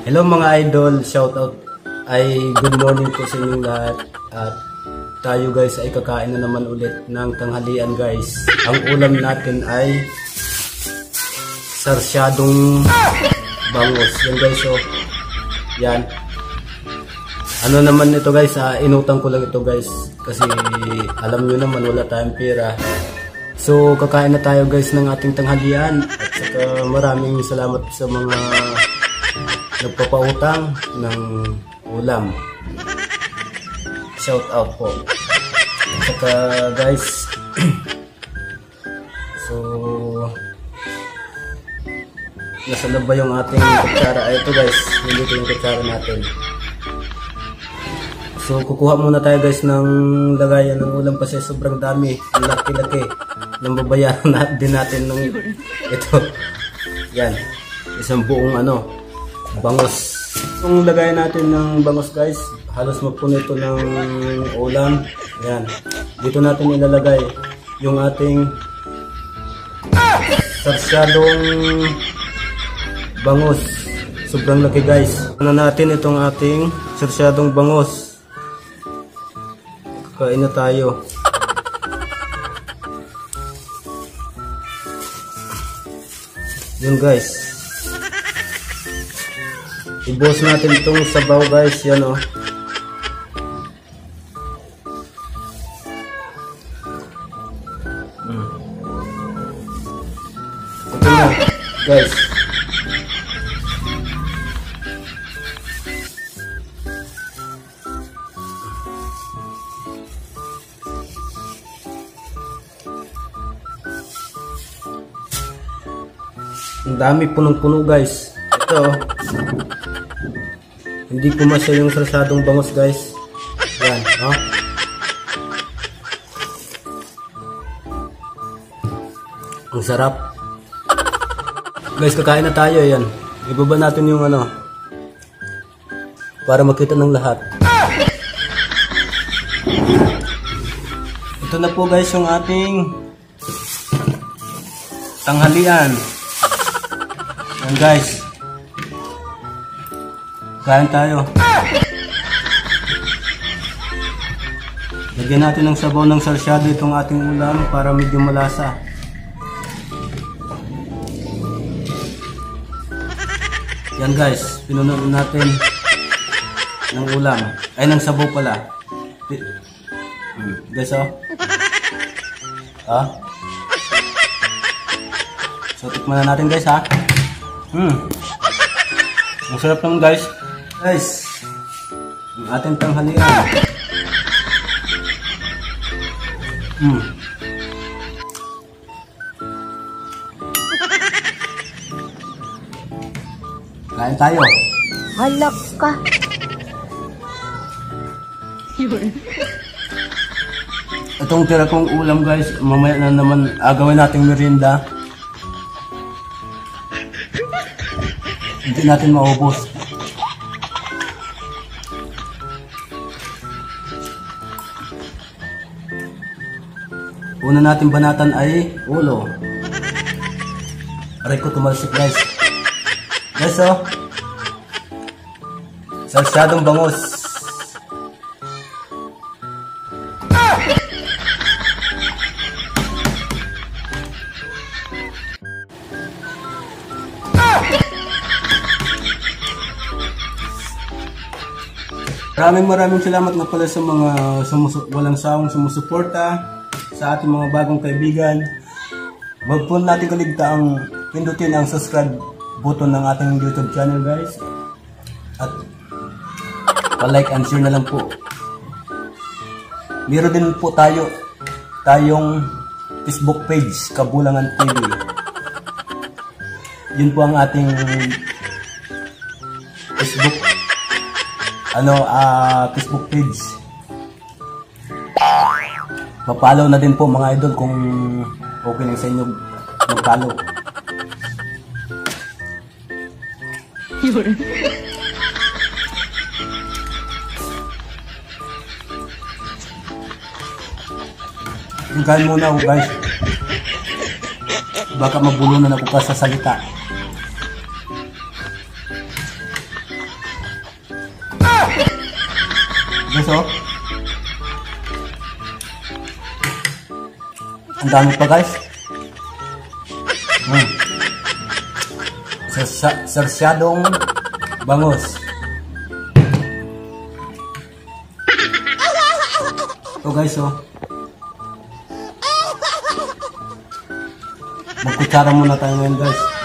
Hello mga idol, shoutout ay good morning po sa inyong lahat. At tayo guys ay kakain na naman ulit ng tanghalian guys. Ang ulam natin ay sarsyadong bangos. Yan guys, so yan. Ano naman ito guys, inutang ko lang ito guys. Kasi alam nyo naman wala tayong pera. So kakain na tayo guys ng ating tanghalian. At saka maraming salamat sa mga nagpapautang ng ulam. Shout out po. At saka guys, so nasa laba yung ating kutsara. Ito guys, hindi ito yung kutsara natin. So kukuha muna tayo guys ng lagayan ng ulam kasi sobrang dami. Ang laki-laki. Nang babayaran din natin ng ito. Yan. Isang buong bangos. Kung lagayan natin ng bangos guys, halos mapuno ito ng ulam. Yan. Dito natin ilalagay yung ating sarsyadong bangos. Sobrang laki guys. Ano natin itong ating sarsyadong bangos. Kakain na tayo. Yun guys. Ibuhos natin itong sabaw guys. Yan o. Ito na guys. Ang dami, punong-puno guys. Ito hindi pumasya yung sarsyadong bangos guys. Yan, oh. Ang sarap. Guys, kakain na tayo. Yan. Ibaba natin yung para makita ng lahat. Ito na po guys yung ating tanghalian. Yan guys. Kain tayo. Lagyan natin ng sabaw ng sarsyado itong ating ulam para medyo malasa. Yan guys, pinuno natin ng ulam. Ay, ng sabaw pala. Guys, oh. So, tikman na natin guys, ha. Ang sarap naman guys. Guys, ang ating tanghalian. Kain tayo. Halak ka. Itong tira kong ulam guys, mamaya na naman gawin nating merienda. Hindi natin maubos. Una natin banatan ay ulo. Aray ko tumalsik guys. Guys, oh. Sarsyadong bangos. Maraming salamat nga pala sa mga walang sawang sumusuporta sa ating mga bagong kaibigan. Huwag po natin kaligtaang pindutin ang subscribe button ng ating YouTube channel guys. At pa-like and share na lang po. Meron din po tayong Facebook page, Kabulangan TV. Yun po ang ating Facebook page. Pa-follow na din po mga idol kung okay lang sa inyo mag-follow. Kain muna ako guys. Baka mabulunan ako ka sa salita. Guys, oh. Ang dami pa, guys. Sarsyadong bangus. Ito, guys, oh. Magkutsara muna tayo ngayon, guys.